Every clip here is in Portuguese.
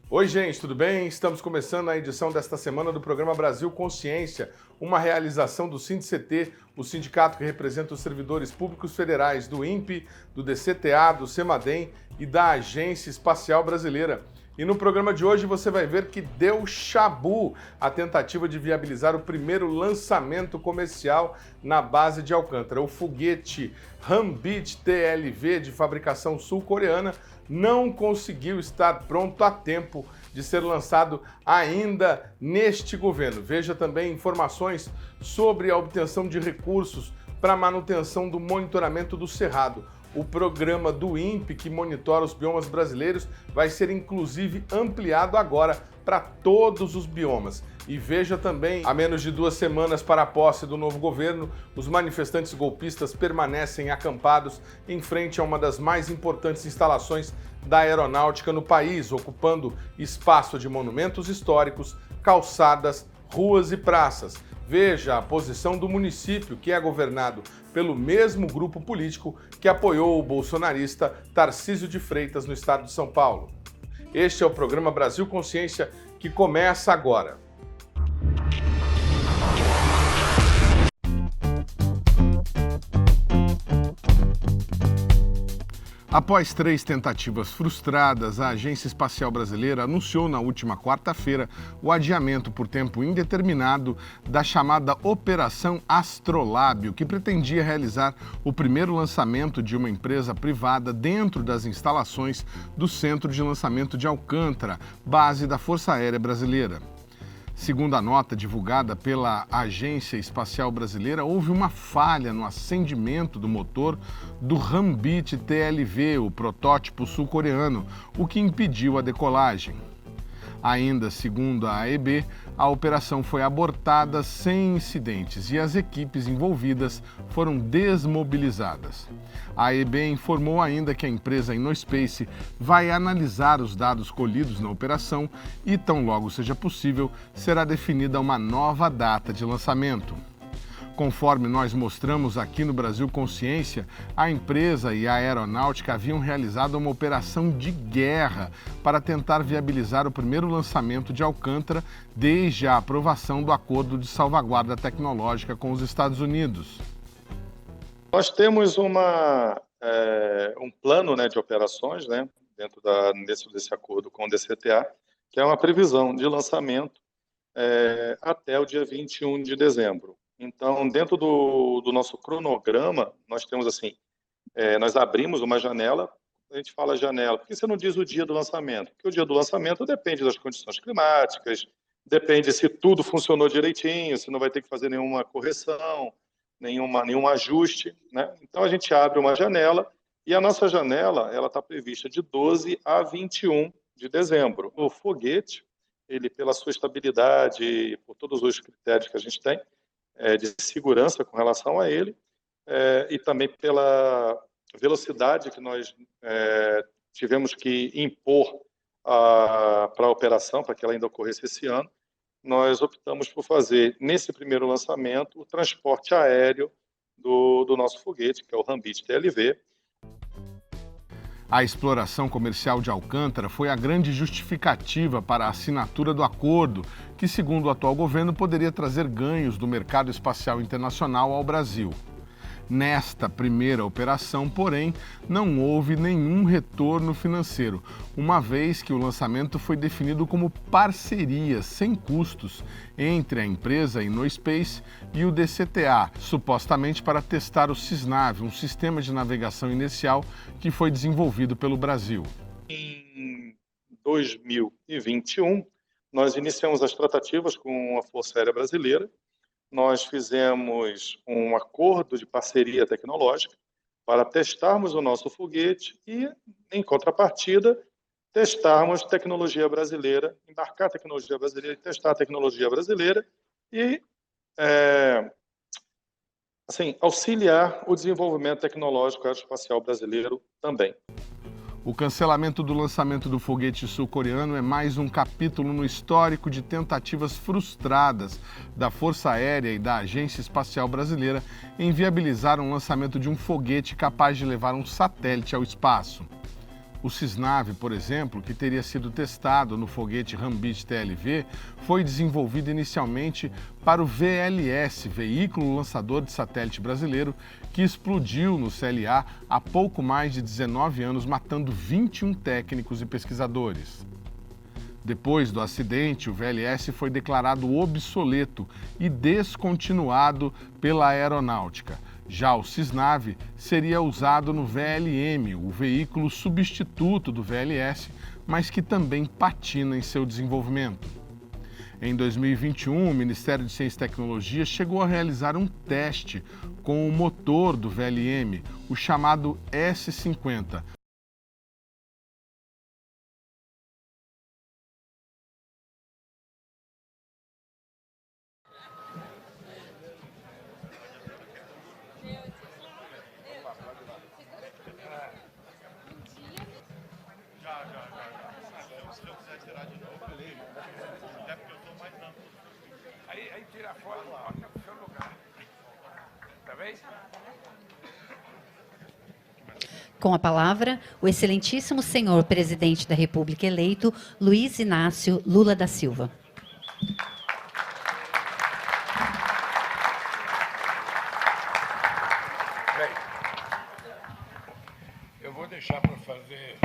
Oi, gente, tudo bem? Estamos começando a edição desta semana do programa Brasil Consciência, uma realização do SINDICT, o sindicato que representa os servidores públicos federais do INPE, do DCTA, do CEMADEM e da Agência Espacial Brasileira. E no programa de hoje você vai ver que deu chabu a tentativa de viabilizar o primeiro lançamento comercial na base de Alcântara. O foguete Hanbit TLV de fabricação sul-coreana não conseguiu estar pronto a tempo de ser lançado ainda neste governo. Veja também informações sobre a obtenção de recursos para a manutenção do monitoramento do Cerrado. O programa do INPE, que monitora os biomas brasileiros, vai ser inclusive ampliado agora para todos os biomas. E veja também, a menos de 2 semanas para a posse do novo governo, os manifestantes golpistas permanecem acampados em frente a uma das mais importantes instalações da aeronáutica no país, ocupando espaço de monumentos históricos, calçadas, ruas e praças. Veja a posição do município, que é governado pelo mesmo grupo político que apoiou o bolsonarista Tarcísio de Freitas no estado de São Paulo. Este é o programa Brasil Consciência, que começa agora. Após 3 tentativas frustradas, a Agência Espacial Brasileira anunciou na última quarta-feira o adiamento por tempo indeterminado da chamada Operação Astrolábio, que pretendia realizar o primeiro lançamento de uma empresa privada dentro das instalações do Centro de Lançamento de Alcântara, base da Força Aérea Brasileira. Segundo a nota divulgada pela Agência Espacial Brasileira, houve uma falha no acendimento do motor do Hanbit TLV, o protótipo sul-coreano, o que impediu a decolagem. Ainda segundo a AEB, a operação foi abortada sem incidentes e as equipes envolvidas foram desmobilizadas. A AEB informou ainda que a empresa InnoSpace vai analisar os dados colhidos na operação e, tão logo seja possível, será definida uma nova data de lançamento. Conforme nós mostramos aqui no Brasil Consciência, a empresa e a aeronáutica haviam realizado uma operação de guerra para tentar viabilizar o primeiro lançamento de Alcântara desde a aprovação do Acordo de Salvaguarda Tecnológica com os Estados Unidos. Nós temos um plano, de operações, dentro desse acordo com o DCTA, que é uma previsão de lançamento até o dia 21 de dezembro. Então, dentro do nosso cronograma, nós temos nós abrimos uma janela. A gente fala janela, porque você não diz o dia do lançamento? Porque o dia do lançamento depende das condições climáticas, depende se tudo funcionou direitinho, se não vai ter que fazer nenhuma correção, nenhum ajuste, Então, a gente abre uma janela e a nossa janela está prevista de 12 a 21 de dezembro. O foguete, ele, pela sua estabilidade, por todos os critérios que a gente tem, de segurança com relação a ele, e também pela velocidade que nós tivemos que impor para a operação, para que ela ainda ocorresse esse ano, nós optamos por fazer, nesse primeiro lançamento, o transporte aéreo do nosso foguete, que é o Hanbit TLV. A exploração comercial de Alcântara foi a grande justificativa para a assinatura do acordo, que, segundo o atual governo, poderia trazer ganhos do mercado espacial internacional ao Brasil. Nesta primeira operação, porém, não houve nenhum retorno financeiro, uma vez que o lançamento foi definido como parceria sem custos entre a empresa InnoSpace e o DCTA, supostamente para testar o Cisnave, um sistema de navegação inercial que foi desenvolvido pelo Brasil. Em 2021, nós iniciamos as tratativas com a Força Aérea Brasileira. Nós fizemos um acordo de parceria tecnológica para testarmos o nosso foguete e, em contrapartida, testarmos tecnologia brasileira, embarcar tecnologia brasileira e testar a tecnologia brasileira e assim, auxiliar o desenvolvimento tecnológico aeroespacial brasileiro também. O cancelamento do lançamento do foguete sul-coreano é mais um capítulo no histórico de tentativas frustradas da Força Aérea e da Agência Espacial Brasileira em viabilizar um lançamento de um foguete capaz de levar um satélite ao espaço. O Cisnave, por exemplo, que teria sido testado no foguete Rambit TLV, foi desenvolvido inicialmente para o VLS, Veículo Lançador de Satélite Brasileiro, que explodiu no CLA há pouco mais de 19 anos, matando 21 técnicos e pesquisadores. Depois do acidente, o VLS foi declarado obsoleto e descontinuado pela aeronáutica. Já o Cisnave seria usado no VLM, o veículo substituto do VLS, mas que também patina em seu desenvolvimento. Em 2021, o Ministério de Ciência e Tecnologia chegou a realizar um teste com o motor do VLM, o chamado S-50. Aí tira a foto, coloca no seu lugar. Tá bem? Com a palavra, o excelentíssimo senhor presidente da República eleito, Luiz Inácio Lula da Silva. Bem, eu vou deixar para fazer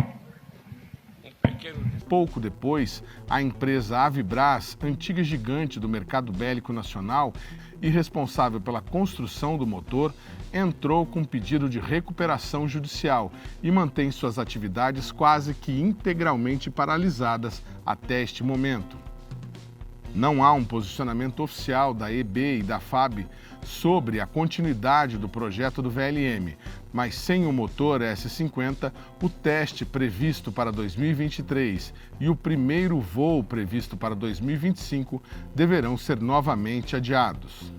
um pequeno... Pouco depois, a empresa Avibras, antiga gigante do mercado bélico nacional e responsável pela construção do motor, entrou com pedido de recuperação judicial e mantém suas atividades quase que integralmente paralisadas até este momento. Não há um posicionamento oficial da EB e da FAB sobre a continuidade do projeto do VLM, mas sem o motor S-50, o teste previsto para 2023 e o primeiro voo previsto para 2025 deverão ser novamente adiados.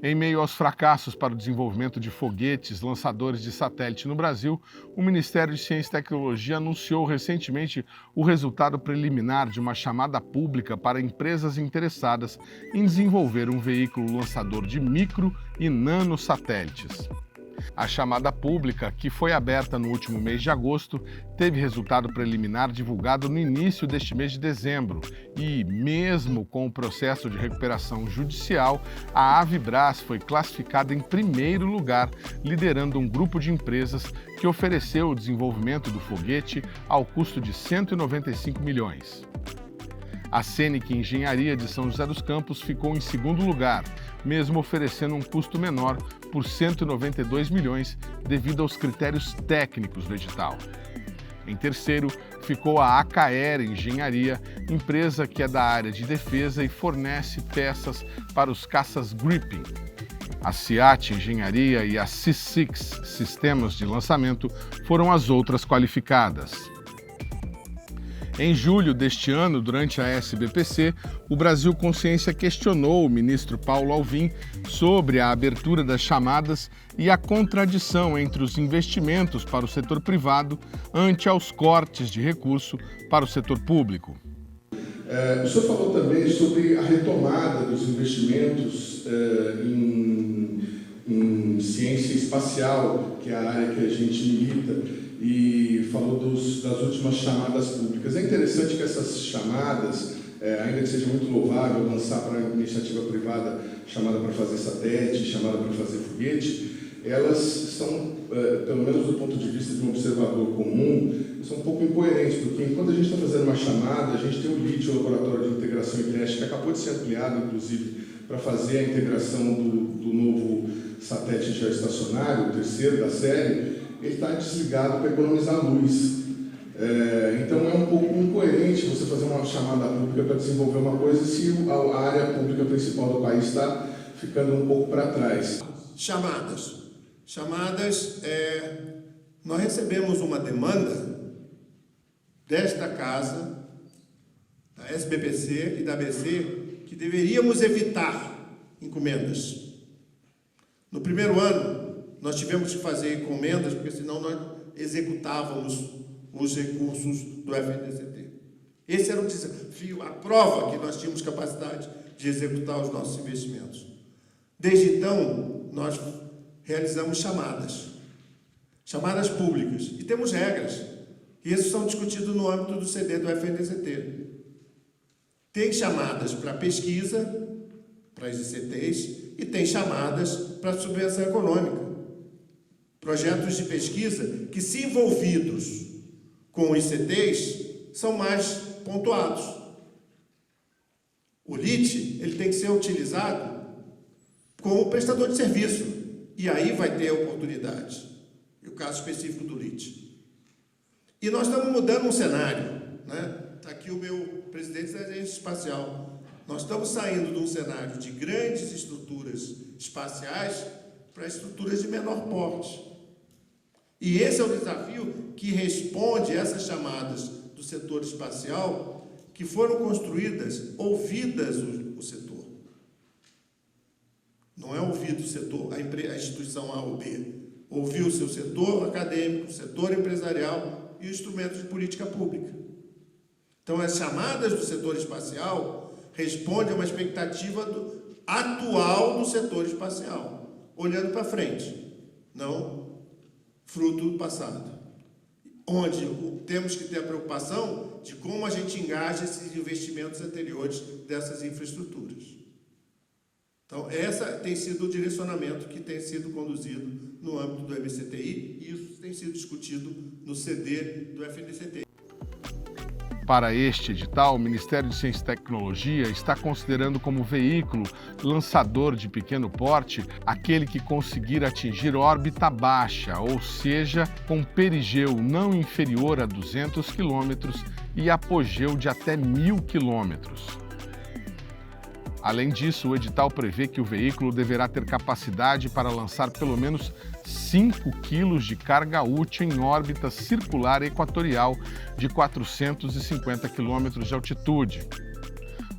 Em meio aos fracassos para o desenvolvimento de foguetes lançadores de satélite no Brasil, o Ministério de Ciência e Tecnologia anunciou recentemente o resultado preliminar de uma chamada pública para empresas interessadas em desenvolver um veículo lançador de micro e nanosatélites. A chamada pública, que foi aberta no último mês de agosto, teve resultado preliminar divulgado no início deste mês de dezembro e, mesmo com o processo de recuperação judicial, a Avibras foi classificada em primeiro lugar, liderando um grupo de empresas que ofereceu o desenvolvimento do foguete ao custo de 195 milhões. A Scenic Engenharia de São José dos Campos ficou em segundo lugar, mesmo oferecendo um custo menor por 192 milhões devido aos critérios técnicos do edital. Em terceiro, ficou a Acaer Engenharia, empresa que é da área de defesa e fornece peças para os caças Gripen. A CIAT Engenharia e a C6 Sistemas de Lançamento foram as outras qualificadas. Em julho deste ano, durante a SBPC, o Brasil Consciência questionou o ministro Paulo Alvim sobre a abertura das chamadas e a contradição entre os investimentos para o setor privado ante aos cortes de recurso para o setor público. O senhor falou também sobre a retomada dos investimentos em ciência espacial, que é a área que a gente milita, e falou das últimas chamadas públicas. É interessante que essas chamadas, ainda que seja muito louvável lançar para a iniciativa privada chamada para fazer satélite, chamada para fazer foguete, elas são, pelo menos do ponto de vista de um observador comum, são um pouco incoerentes, porque enquanto a gente está fazendo uma chamada, a gente tem o LIT, o Laboratório de Integração e Teste, que acabou de ser ampliado, inclusive, para fazer a integração do novo satélite geoestacionário, o terceiro da série. Ele está desligado para economizar luz. Então é um pouco incoerente você fazer uma chamada pública para desenvolver uma coisa se a área pública principal do país está ficando um pouco para trás. Chamadas, nós recebemos uma demanda desta casa, da SBPC e da ABC, que deveríamos evitar encomendas. No primeiro ano, nós tivemos que fazer encomendas, porque senão nós executávamos os recursos do FNDCT. Esse era o desafio, a prova que nós tínhamos capacidade de executar os nossos investimentos. Desde então, nós realizamos chamadas públicas, e temos regras, e esses são discutidos no âmbito do CD do FNDCT. Tem chamadas para pesquisa, para as ICTs, e tem chamadas para subvenção econômica. Projetos de pesquisa que, se envolvidos com ICTs, são mais pontuados. O LIT, ele tem que ser utilizado como prestador de serviço, e aí vai ter oportunidade. E o caso específico do LIT. E nós estamos mudando um cenário, né? Está aqui o meu presidente da Agência Espacial. Nós estamos saindo de um cenário de grandes estruturas espaciais para estruturas de menor porte. E esse é o desafio que responde a essas chamadas do setor espacial, que foram construídas, ouvidas o setor. Não é ouvido o setor, a instituição A ou B. Ouviu o seu setor acadêmico, o setor empresarial e o instrumento de política pública. Então, as chamadas do setor espacial respondem a uma expectativa atual do setor espacial, olhando para frente, não fruto do passado. Onde temos que ter a preocupação de como a gente engaja esses investimentos anteriores dessas infraestruturas. Então, esse tem sido o direcionamento que tem sido conduzido no âmbito do MCTI, e isso tem sido discutido no CD do FNDCT. Para este edital, o Ministério de Ciência e Tecnologia está considerando como veículo lançador de pequeno porte aquele que conseguir atingir órbita baixa, ou seja, com perigeu não inferior a 200 km e apogeu de até 1.000 km. Além disso, o edital prevê que o veículo deverá ter capacidade para lançar pelo menos 5 quilos de carga útil em órbita circular equatorial de 450 quilômetros de altitude.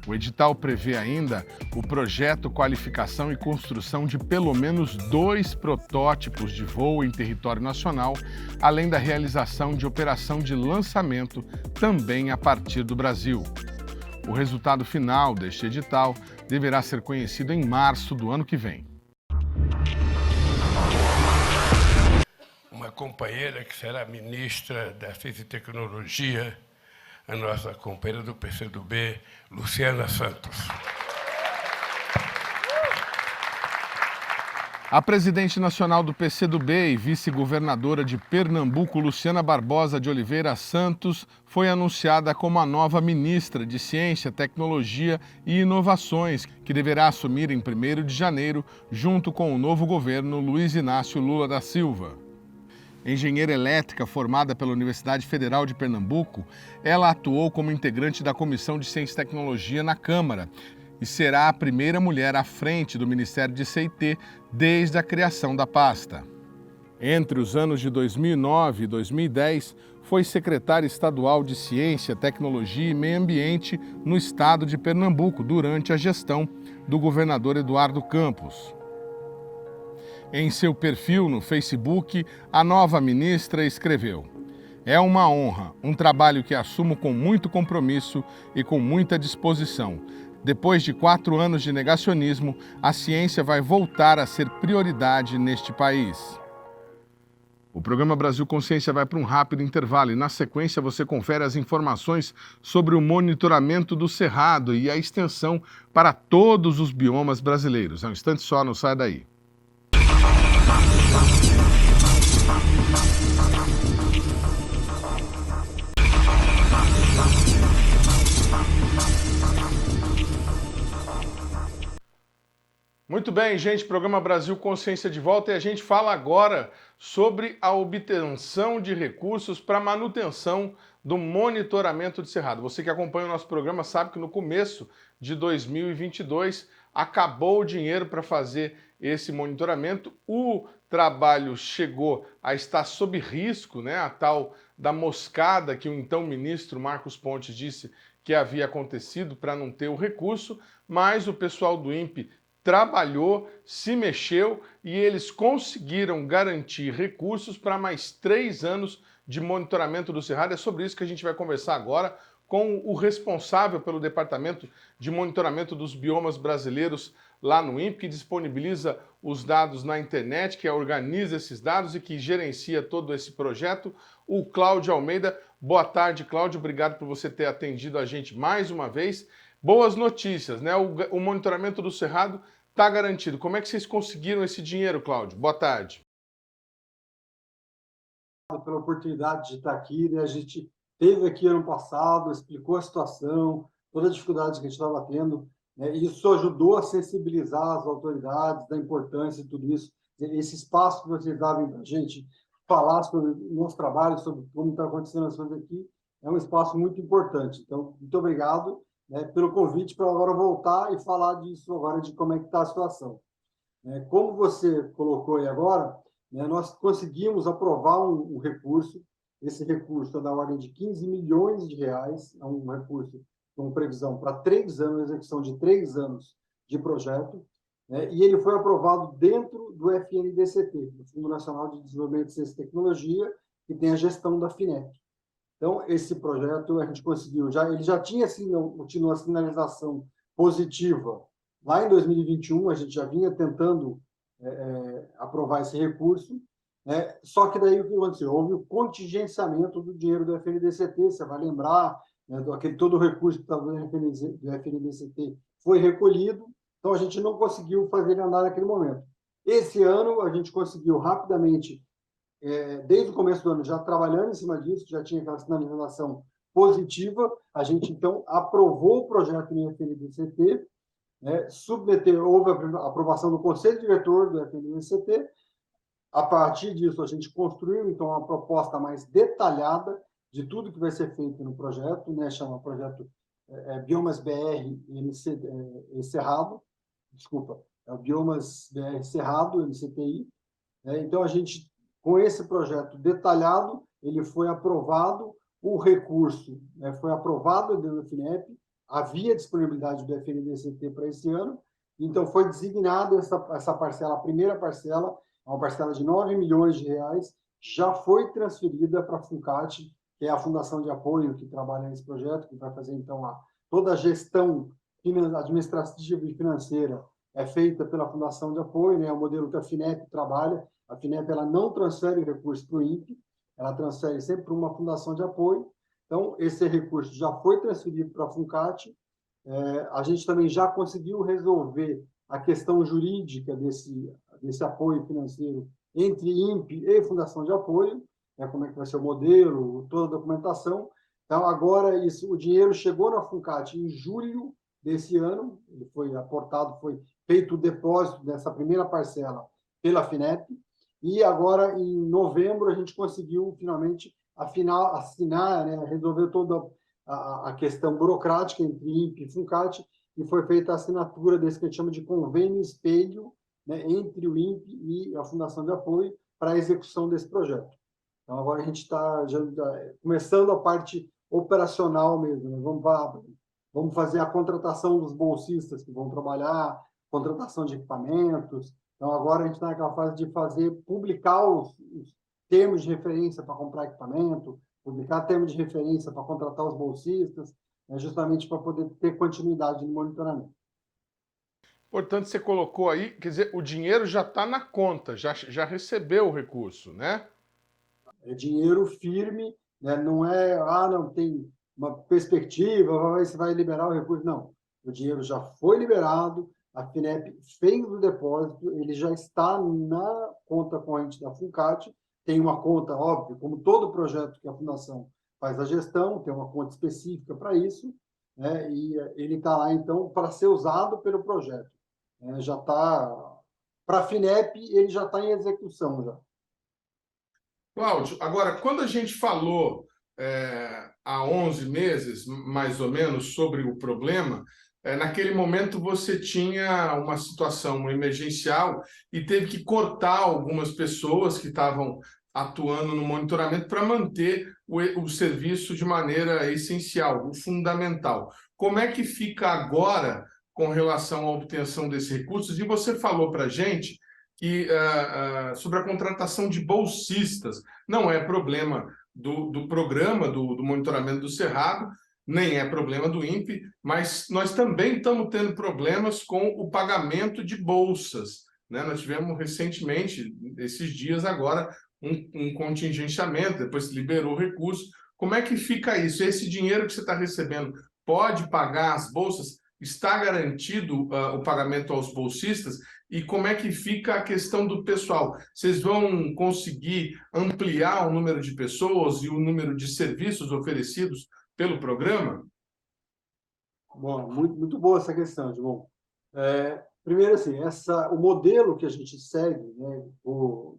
O edital prevê ainda o projeto, qualificação e construção de pelo menos 2 protótipos de voo em território nacional, além da realização de operação de lançamento também a partir do Brasil. O resultado final deste edital deverá ser conhecido em março do ano que vem. Uma companheira que será ministra da Ciência e Tecnologia, a nossa companheira do PCdoB, Luciana Santos. A presidente nacional do PCdoB e vice-governadora de Pernambuco, Luciana Barbosa de Oliveira Santos, foi anunciada como a nova ministra de Ciência, Tecnologia e Inovações, que deverá assumir em 1º de janeiro, junto com o novo governo Luiz Inácio Lula da Silva. Engenheira elétrica formada pela Universidade Federal de Pernambuco, ela atuou como integrante da Comissão de Ciência e Tecnologia na Câmara e será a primeira mulher à frente do Ministério de CIT desde a criação da pasta. Entre os anos de 2009 e 2010, foi secretária estadual de Ciência, Tecnologia e Meio Ambiente no estado de Pernambuco durante a gestão do governador Eduardo Campos. Em seu perfil no Facebook, a nova ministra escreveu: "É uma honra, um trabalho que assumo com muito compromisso e com muita disposição. Depois de 4 anos de negacionismo, a ciência vai voltar a ser prioridade neste país." O programa Brasil Consciência vai para um rápido intervalo e, na sequência, você confere as informações sobre o monitoramento do Cerrado e a extensão para todos os biomas brasileiros. É um instante só, não sai daí. Muito bem, gente, programa Brasil Consciência de volta, e a gente fala agora sobre a obtenção de recursos para manutenção do monitoramento de Cerrado. Você que acompanha o nosso programa sabe que no começo de 2022 acabou o dinheiro para fazer esse monitoramento. O trabalho chegou a estar sob risco, né? A tal da moscada que o então ministro Marcos Pontes disse que havia acontecido para não ter o recurso, mas o pessoal do INPE trabalhou, se mexeu e eles conseguiram garantir recursos para mais 3 anos de monitoramento do Cerrado. É sobre isso que a gente vai conversar agora com o responsável pelo Departamento de Monitoramento dos Biomas Brasileiros lá no INPE, que disponibiliza os dados na internet, que organiza esses dados e que gerencia todo esse projeto, o Cláudio Almeida. Boa tarde, Cláudio. Obrigado por você ter atendido a gente mais uma vez. Boas notícias, né? O monitoramento do Cerrado está garantido. Como é que vocês conseguiram esse dinheiro, Cláudio? Boa tarde. Pela oportunidade de estar aqui, né? A gente teve aqui ano passado, explicou a situação, toda a dificuldade que a gente estava tendo, né? E isso ajudou a sensibilizar as autoridades da importância de tudo isso. Esse espaço que vocês davam para a gente falar sobre o nosso trabalho, sobre como está acontecendo as coisas aqui, é um espaço muito importante. Então, muito obrigado, né, pelo convite para agora voltar e falar disso agora, de como é que está a situação. Como você colocou aí agora, né, nós conseguimos aprovar um recurso. Esse recurso é da ordem de 15 milhões de reais, é um recurso com previsão para 3 anos, execução de 3 anos de projeto, né, e ele foi aprovado dentro do FNDCT, do Fundo Nacional de Desenvolvimento de Ciência e Tecnologia, que tem a gestão da FINEP. Então, esse projeto a gente conseguiu, ele já tinha tido uma sinalização positiva. Lá em 2021, a gente já vinha tentando aprovar esse recurso, né? Só que daí o que aconteceu? Houve o contingenciamento do dinheiro do FNDCT, você vai lembrar, né, todo o recurso que estava do FNDCT foi recolhido, então a gente não conseguiu fazer ele andar naquele momento. Esse ano, a gente conseguiu rapidamente, desde o começo do ano, já trabalhando em cima disso, já tinha aquela sinalização positiva, a gente, então, aprovou o projeto no FNDCT, houve a aprovação do Conselho Diretor do FNDCT. A partir disso, a gente construiu, então, uma proposta mais detalhada de tudo que vai ser feito no projeto, né? Chama projeto Biomas BR Cerrado, desculpa, é o Biomas BR Cerrado, MCTI. Então, a gente, com esse projeto detalhado, ele foi aprovado, o recurso foi aprovado dentro do FINEP, havia disponibilidade do FNDCT para esse ano, então foi designada essa parcela, a primeira parcela, uma parcela de 9 milhões de reais, já foi transferida para a FUNCAT, que é a fundação de apoio que trabalha nesse projeto, que vai fazer, então, toda a gestão administrativa e financeira é feita pela fundação de apoio, né? É o modelo que a FINEP trabalha. A FINEP ela não transfere recursos para o INPE, ela transfere sempre para uma fundação de apoio. Então, esse recurso já foi transferido para a FUNCAT. A gente também já conseguiu resolver a questão jurídica desse apoio financeiro entre INPE e Fundação de Apoio, como é que vai ser o modelo, toda a documentação. Então, agora, o dinheiro chegou na FUNCAT em julho desse ano, ele foi aportado, foi feito o depósito dessa primeira parcela pela FINEP, e agora, em novembro, a gente conseguiu, finalmente, assinar, né, resolver toda a questão burocrática entre INPE e FUNCAT, e foi feita a assinatura desse que a gente chama de convênio espelho, né, entre o INPE e a Fundação de Apoio para a execução desse projeto. Então, agora a gente está começando a parte operacional mesmo, né? Vamos fazer a contratação dos bolsistas que vão trabalhar, contratação de equipamentos. Então, agora a gente está naquela fase de publicar os termos de referência para comprar equipamento, publicar termos de referência para contratar os bolsistas, né, justamente para poder ter continuidade no monitoramento. Portanto, você colocou aí, quer dizer, o dinheiro já está na conta, já recebeu o recurso, né? É dinheiro firme, né? Não é, não tem uma perspectiva, você vai liberar o recurso. Não, o dinheiro já foi liberado, a FINEP fez o depósito, ele já está na conta corrente da FUNCAT, tem uma conta, óbvio, como todo projeto que a Fundação faz a gestão, tem uma conta específica para isso, né? E ele está lá, então, para ser usado pelo projeto. Já está, para a FINEP, ele já está em execução já. Cláudio, agora, quando a gente falou há 11 meses, mais ou menos, sobre o problema, naquele momento você tinha uma situação emergencial e teve que cortar algumas pessoas que estavam atuando no monitoramento para manter o serviço de maneira essencial, o fundamental. Como é que fica agora com relação à obtenção desses recursos? E você falou para a gente que, sobre a contratação de bolsistas. Não é problema do programa do monitoramento do Cerrado, nem é problema do INPE, mas nós também estamos tendo problemas com o pagamento de bolsas, né? Nós tivemos recentemente, esses dias agora, um contingenciamento, depois se liberou o recurso. Como é que fica isso? Esse dinheiro que você está recebendo pode pagar as bolsas? Está garantido o pagamento aos bolsistas? E como é que fica a questão do pessoal? Vocês vão conseguir ampliar o número de pessoas e o número de serviços oferecidos pelo programa? Bom, muito boa essa questão, João. Primeiro, assim, o modelo que a gente segue, né, por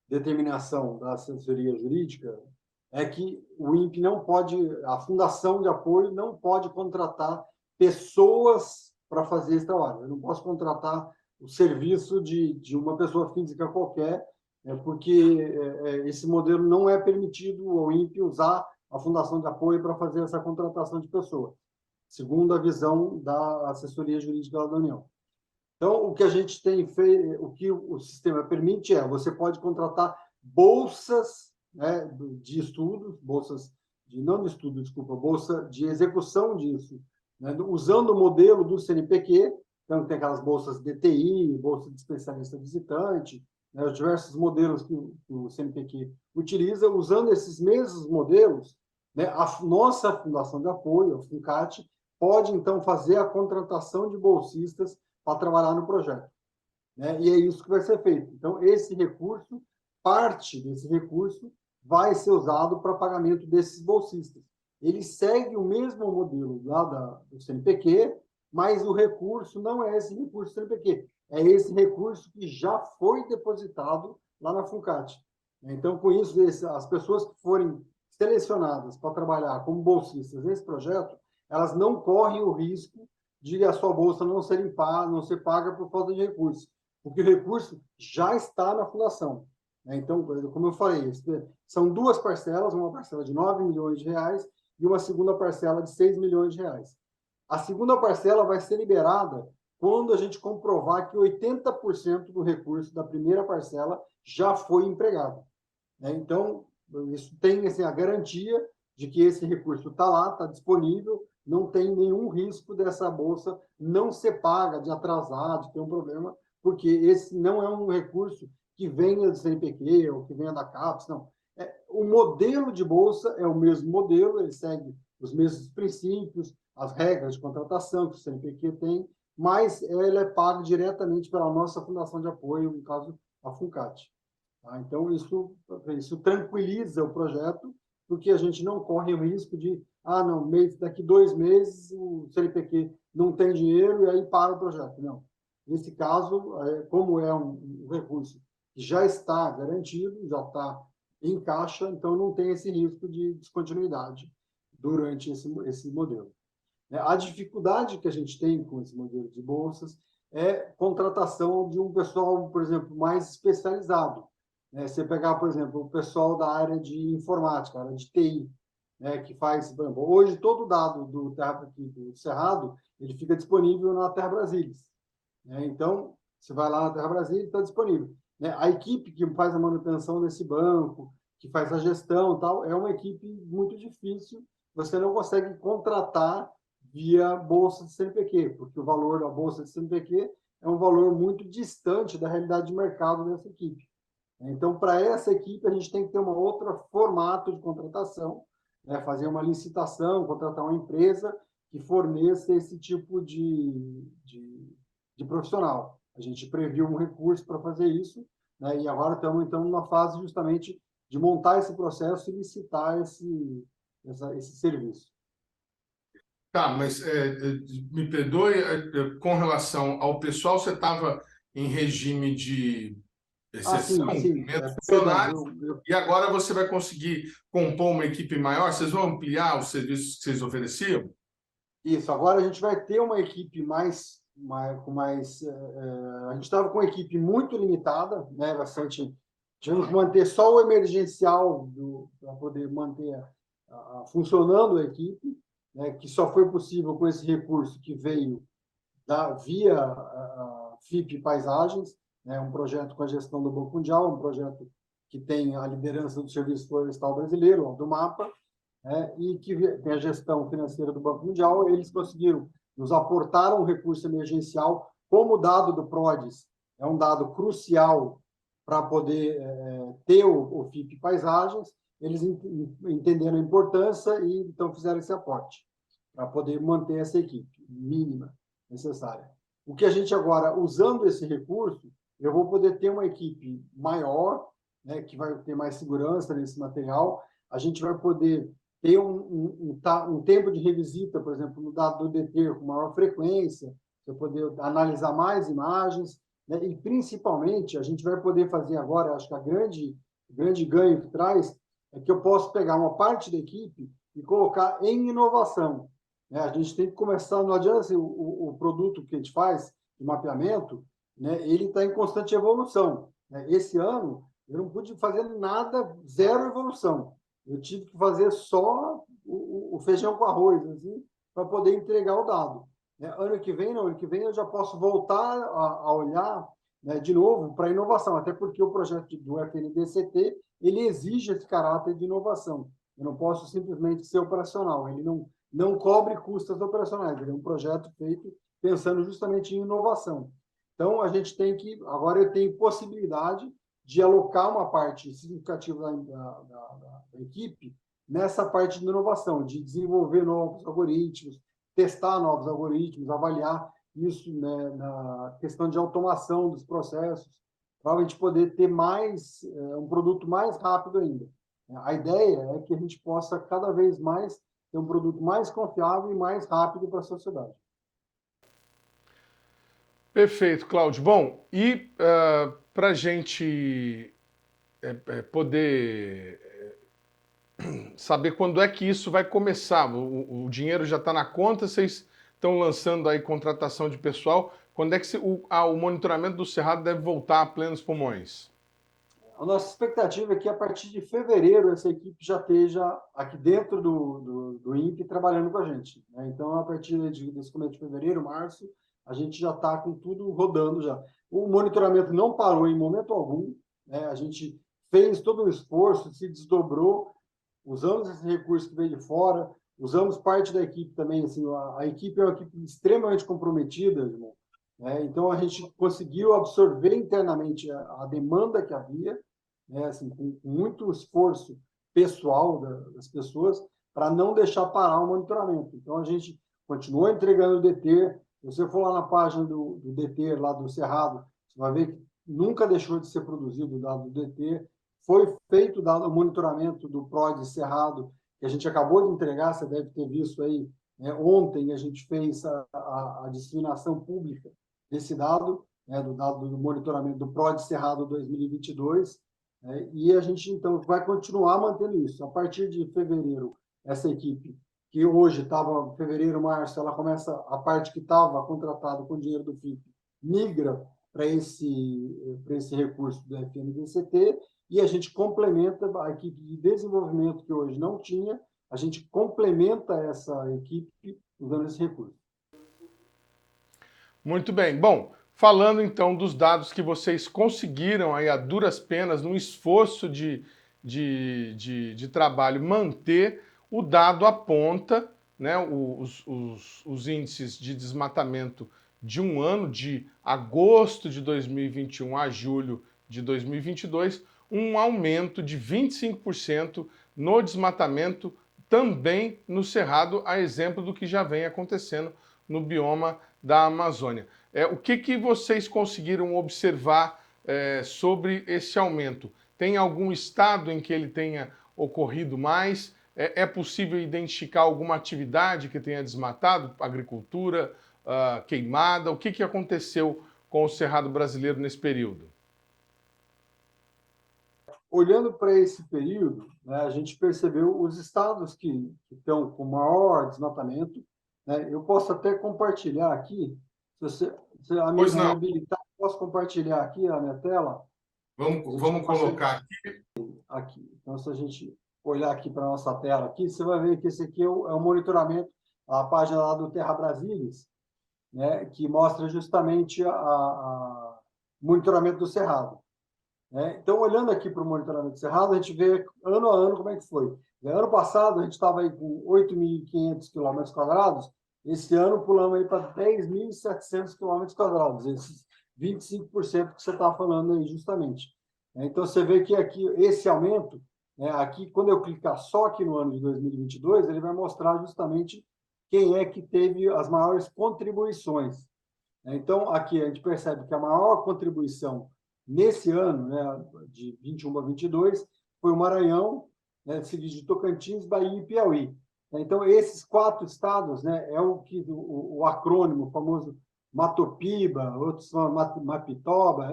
determinação da assessoria jurídica, é que o INPE não pode, a Fundação de Apoio não pode contratar pessoas para fazer esse trabalho. Eu não posso contratar o serviço de uma pessoa física qualquer, porque esse modelo não é permitido ao INPE usar a Fundação de Apoio para fazer essa contratação de pessoas, segundo a visão da assessoria jurídica da União. Então, o que a gente tem feito, o que o sistema permite você pode contratar bolsas, né, de estudos, não de estudo, desculpa, bolsa de execução disso, né, usando o modelo do CNPq, então tem aquelas bolsas DTI, bolsa de especialista visitante, né, os diversos modelos que o CNPq utiliza. Usando esses mesmos modelos, né, a nossa Fundação de Apoio, a FUNCAT, pode, então, fazer a contratação de bolsistas para trabalhar no projeto, né? E é isso que vai ser feito. Então, parte desse recurso vai ser usado para pagamento desses bolsistas. Ele segue o mesmo modelo lá do CNPq, mas o recurso não é esse recurso do CNPq, é esse recurso que já foi depositado lá na FUNCAT. Então, com isso, as pessoas que forem selecionadas para trabalhar como bolsistas nesse projeto, elas não correm o risco de a sua bolsa não ser paga por falta de recurso, porque o recurso já está na fundação. Então, como eu falei, são duas parcelas, uma parcela de R$ 9 milhões e uma segunda parcela de R$ 6 milhões. A segunda parcela vai ser liberada quando a gente comprovar que 80% do recurso da primeira parcela já foi empregado. Então, isso tem assim, a garantia de que esse recurso está lá, está disponível, não tem nenhum risco dessa bolsa não ser paga, de atrasar, de ter um problema, porque esse não é um recurso que venha do CNPq ou que venha da CAPES, não. O modelo de bolsa é o mesmo modelo, ele segue os mesmos princípios, as regras de contratação que o CNPq tem, mas ele é pago diretamente pela nossa Fundação de Apoio, no caso, a FUNCAT. Tá? Então, isso tranquiliza o projeto, porque a gente não corre o risco de, não, daqui 2 meses o CNPq não tem dinheiro e aí para o projeto. Não. Nesse caso, como é um recurso que já está garantido, já está em caixa, então não tem esse risco de descontinuidade durante esse modelo. A dificuldade que a gente tem com esse modelo de bolsas é contratação de um pessoal, por exemplo, mais especializado. Você pegar, por exemplo, o pessoal da área de informática, área de TI, que faz, por exemplo, hoje todo o dado do Cerrado, ele fica disponível na Terra Brasilis. Então, você vai lá na Terra Brasilis, está disponível. A equipe que faz a manutenção desse banco, que faz a gestão e tal, é uma equipe muito difícil, você não consegue contratar via bolsa de CNPq, porque o valor da bolsa de CNPq é um valor muito distante da realidade de mercado dessa equipe. Então, para essa equipe, a gente tem que ter um outro formato de contratação, fazer uma licitação, contratar uma empresa que forneça esse tipo de profissional. A gente previu um recurso para fazer isso, e agora estamos, então, numa fase justamente de montar esse processo e licitar esse serviço. Tá, mas me perdoe, com relação ao pessoal, você estava em regime de exceção, sim. menos funcionários, e agora você vai conseguir compor uma equipe maior? Vocês vão ampliar os serviços que vocês ofereciam? Isso, agora a gente vai ter uma equipe a gente estava com uma equipe muito limitada, bastante tivemos que manter só o emergencial para poder manter funcionando a equipe, né, que só foi possível com esse recurso que veio via a FIP Paisagens, né, um projeto com a gestão do Banco Mundial, um projeto que tem a liderança do Serviço Florestal Brasileiro, do MAPA, e que tem a gestão financeira do Banco Mundial. Eles conseguiram nos aportar um recurso emergencial, como o dado do PRODES é um dado crucial para poder ter o FIP Paisagens, eles entenderam a importância e então fizeram esse aporte para poder manter essa equipe mínima necessária. O que a gente agora, usando esse recurso, eu vou poder ter uma equipe maior, né, que vai ter mais segurança nesse material, a gente vai poder ter um tempo de revisita, por exemplo, no dado do DT com maior frequência, você poder analisar mais imagens, né, e principalmente a gente vai poder fazer agora, acho que o grande ganho que traz é que eu posso pegar uma parte da equipe e colocar em inovação. Né? A gente tem que começar, não adianta assim, o produto que a gente faz, de mapeamento, né, ele está em constante evolução. Né? Esse ano, eu não pude fazer nada, zero evolução. Eu tive que fazer só o feijão com arroz, assim, para poder entregar o dado. Né? Ano que vem eu já posso voltar a olhar, né, de novo para a inovação, até porque o projeto do FNDCT ele exige esse caráter de inovação. Eu não posso simplesmente ser operacional, ele não cobre custos operacionais, ele é um projeto feito pensando justamente em inovação. Então, a gente tem que, agora eu tenho possibilidade de alocar uma parte significativa da equipe nessa parte de inovação, de desenvolver novos algoritmos, testar novos algoritmos, avaliar isso, né, na questão de automação dos processos, para a gente poder ter um produto mais rápido ainda. A ideia é que a gente possa cada vez mais ter um produto mais confiável e mais rápido para a sociedade. Perfeito, Cláudio. Bom, e para a gente poder saber quando é que isso vai começar, o dinheiro já está na conta, vocês estão lançando aí contratação de pessoal, quando é que o monitoramento do Cerrado deve voltar a plenos pulmões? A nossa expectativa é que a partir de fevereiro essa equipe já esteja aqui dentro do INPE trabalhando com a gente. Né? Então, a partir desse começo de fevereiro, março, a gente já está com tudo rodando já. O monitoramento não parou em momento algum, né? A gente fez todo o esforço, se desdobrou, usamos esse recurso que veio de fora, usamos parte da equipe também. Assim, a equipe é uma equipe extremamente comprometida, irmão. Né? Então, a gente conseguiu absorver internamente a demanda que havia, né? Assim, com muito esforço pessoal das pessoas, para não deixar parar o monitoramento. Então, a gente continuou entregando o DT. Se você for lá na página do DT, lá do Cerrado, você vai ver que nunca deixou de ser produzido o dado do DT. Foi feito o monitoramento do PRODES Cerrado, que a gente acabou de entregar, você deve ter visto aí, né? Ontem a gente fez a disseminação pública desse dado, né, do dado do monitoramento do PRODES Cerrado 2022, né, e a gente, então, vai continuar mantendo isso. A partir de fevereiro, essa equipe, que hoje estava, fevereiro, março, ela começa, a parte que estava contratada com dinheiro do FIP, migra para esse recurso do FNDCT, e a gente complementa a equipe de desenvolvimento, que hoje não tinha, a gente complementa essa equipe usando esse recurso. Muito bem. Bom, falando então dos dados que vocês conseguiram aí a duras penas, num esforço de trabalho, manter, o dado aponta, né, os índices de desmatamento de um ano, de agosto de 2021 a julho de 2022, um aumento de 25% no desmatamento, também no Cerrado, a exemplo do que já vem acontecendo no bioma da Amazônia. O que vocês conseguiram observar sobre esse aumento? Tem algum estado em que ele tenha ocorrido mais? É possível identificar alguma atividade que tenha desmatado? Agricultura, queimada? O que aconteceu com o Cerrado brasileiro nesse período? Olhando para esse período, né, a gente percebeu os estados que estão com maior desmatamento. Né, eu posso até compartilhar aqui, se a minha habilitar, posso compartilhar aqui a minha tela, Vamos colocar aqui. Então, se a gente olhar aqui para a nossa tela, aqui, você vai ver que esse aqui é o monitoramento, a página lá do Terra Brasilis, né, que mostra justamente o monitoramento do Cerrado. Né? Então, olhando aqui para o monitoramento do Cerrado, a gente vê ano a ano como é que foi. Ano passado, a gente estava aí com 8.500 km², esse ano pulamos aí para 10.700 km², esses 25% que você está falando aí justamente. Então, você vê que aqui, esse aumento, né, aqui, quando eu clicar só aqui no ano de 2022, ele vai mostrar justamente quem é que teve as maiores contribuições. Então, aqui a gente percebe que a maior contribuição nesse ano, né, de 21 para 22, foi o Maranhão, né, seguido de Tocantins, Bahia e Piauí. Então, esses 4 estados, né, é o que o acrônimo famoso Matopiba, outros são Mapitoba,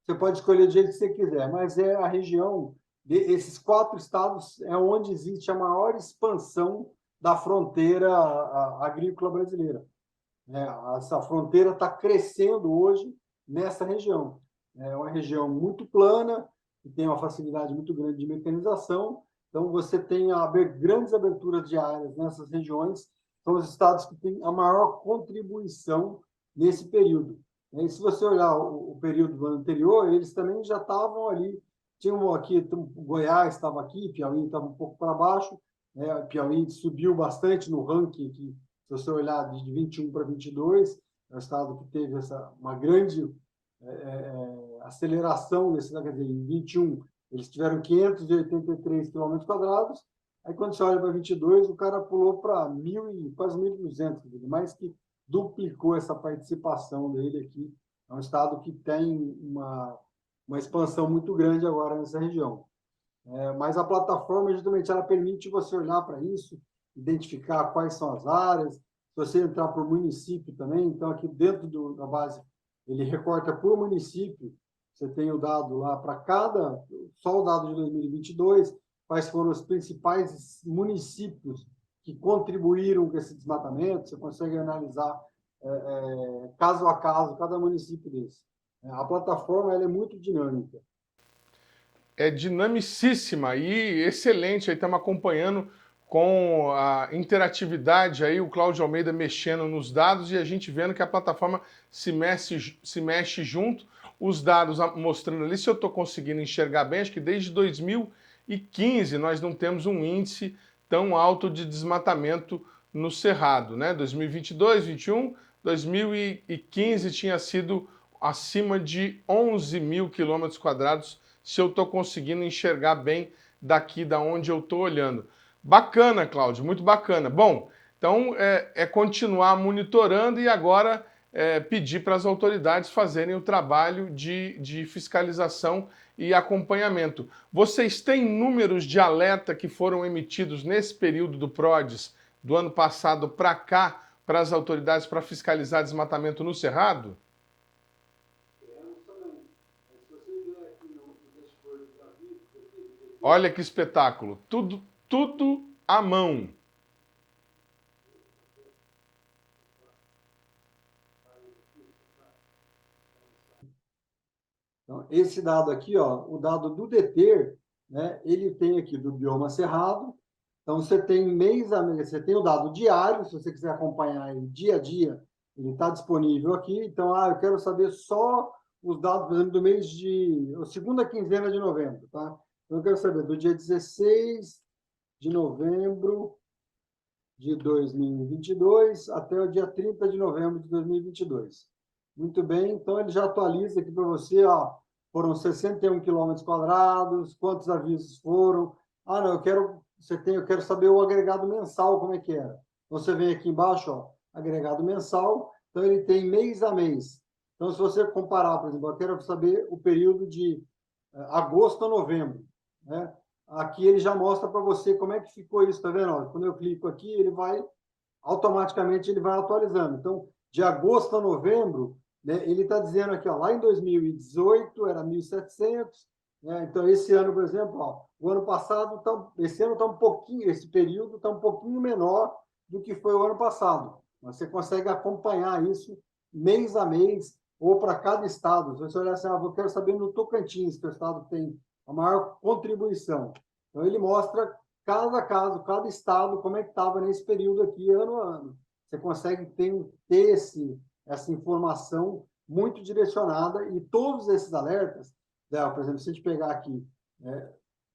você pode escolher do jeito que você quiser, mas é a região, esses 4 estados é onde existe a maior expansão da fronteira agrícola brasileira. Essa fronteira está crescendo hoje nessa região. É uma região muito plana, que tem uma facilidade muito grande de mecanização, então você tem grandes aberturas de áreas nessas regiões, são os estados que têm a maior contribuição nesse período. E se você olhar o período do ano anterior, eles também já estavam ali, tinham aqui, Goiás estava aqui, Piauí estava um pouco para baixo, né? Piauí subiu bastante no ranking, que, se você olhar de 21 para 22, é o estado que teve uma grande aceleração nesse, quer dizer, em 21 eles tiveram 583 km², aí quando você olha para 22, o cara pulou para quase 1.200, mais que duplicou essa participação dele aqui. É um estado que tem uma expansão muito grande agora nessa região. Mas a plataforma, justamente, ela permite você olhar para isso, identificar quais são as áreas, se você entrar por município também, então aqui dentro da base, ele recorta por município, você tem o dado lá para só o dado de 2022, quais foram os principais municípios que contribuíram com esse desmatamento, você consegue analisar caso a caso cada município desse. A plataforma ela é muito dinâmica. É dinamicíssima e excelente, aí estamos acompanhando com a interatividade aí, o Cláudio Almeida mexendo nos dados e a gente vendo que a plataforma se mexe junto, os dados mostrando ali, se eu estou conseguindo enxergar bem, acho que desde 2015 nós não temos um índice tão alto de desmatamento no Cerrado, né? 2022, 2021, 2015 tinha sido acima de 11.000 km², se eu estou conseguindo enxergar bem daqui da onde eu estou olhando. Bacana, Cláudio, muito bacana. Bom, então é continuar monitorando e agora pedir para as autoridades fazerem o trabalho de fiscalização e acompanhamento. Vocês têm números de alerta que foram emitidos nesse período do PRODES, do ano passado para cá, para as autoridades para fiscalizar desmatamento no Cerrado? Olha que espetáculo, tudo à mão. Então, esse dado aqui, ó, o dado do DETER, né, ele tem aqui do bioma Cerrado. Então, você tem mês a mês, você tem o dado diário, se você quiser acompanhar ele dia a dia, ele está disponível aqui. Então, eu quero saber só os dados, por exemplo, do mês a segunda quinzena de novembro, tá? Então, eu quero saber do dia 16 de novembro de 2022 até o dia 30 de novembro de 2022. Muito bem, então ele já atualiza aqui para você, ó, foram 61 km², quantos avisos foram. Não, eu quero saber o agregado mensal, como é que era. Então, você vem aqui embaixo, ó, agregado mensal, então ele tem mês a mês. Então, se você comparar, por exemplo, eu quero saber o período de agosto a novembro, né? Aqui ele já mostra para você como é que ficou isso, tá vendo? Quando eu clico aqui, ele vai automaticamente atualizando. Então, de agosto a novembro, né, ele está dizendo aqui, ó, lá em 2018 era 1.700, né? Então esse ano, por exemplo, ó, o ano passado, esse ano está um pouquinho, esse período está um pouquinho menor do que foi o ano passado. Você consegue acompanhar isso mês a mês, ou para cada estado. Se você olhar assim, eu quero saber no Tocantins, que é o estado que tem a maior contribuição. Então, ele mostra cada caso, cada estado, como é que estava nesse período aqui, ano a ano. Você consegue ter essa informação muito direcionada e todos esses alertas, né, por exemplo, se a gente pegar aqui,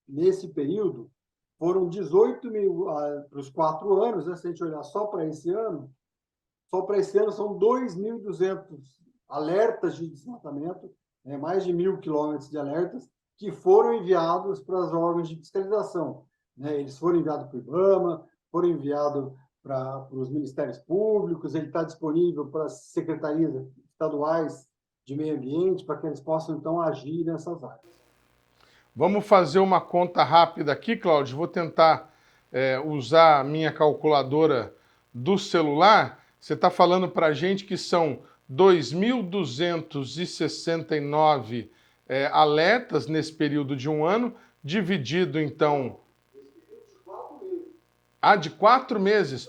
nesse período, foram 18 mil para os 4 anos, né, se a gente olhar só para esse ano são 2.200 alertas de desmatamento, né, mais de 1.000 quilômetros de alertas, que foram enviados para os órgãos de fiscalização. Né? Eles foram enviados para o IBAMA, foram enviados para os ministérios públicos, ele está disponível para as secretarias estaduais de meio ambiente, para que eles possam, então, agir nessas áreas. Vamos fazer uma conta rápida aqui, Cláudio. Vou tentar usar a minha calculadora do celular. Você está falando para a gente que são 2.269 alertas nesse período de um ano, dividido, então... de 4 meses.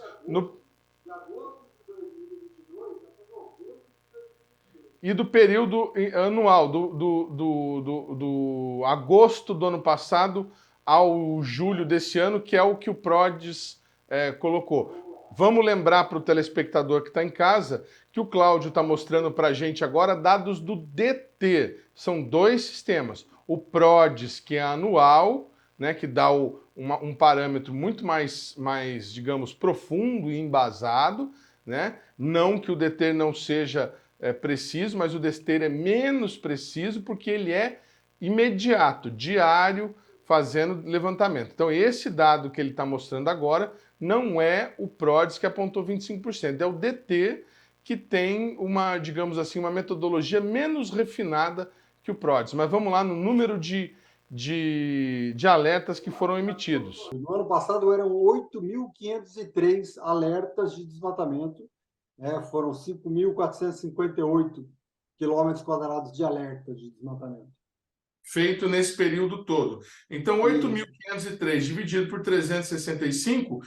E do período anual, do agosto do ano passado ao julho desse ano, que é o que o PRODES colocou. Vamos lembrar para o telespectador que está em casa que o Cláudio está mostrando para a gente agora dados do DT. São 2 sistemas. O PRODES, que é anual, né, que dá um parâmetro muito mais, digamos, profundo e embasado, né? Não que o DT não seja preciso, mas o DT é menos preciso porque ele é imediato, diário, fazendo levantamento. Então, esse dado que ele está mostrando agora não é o PRODES que apontou 25%, é o DT que tem uma, digamos assim, uma metodologia menos refinada que o PRODES. Mas vamos lá no número de alertas que foram emitidos. No ano passado eram 8.503 alertas de desmatamento, né? Foram 5.458 quilômetros quadrados de alertas de desmatamento. Feito nesse período todo. Então, 8.503 dividido por 365,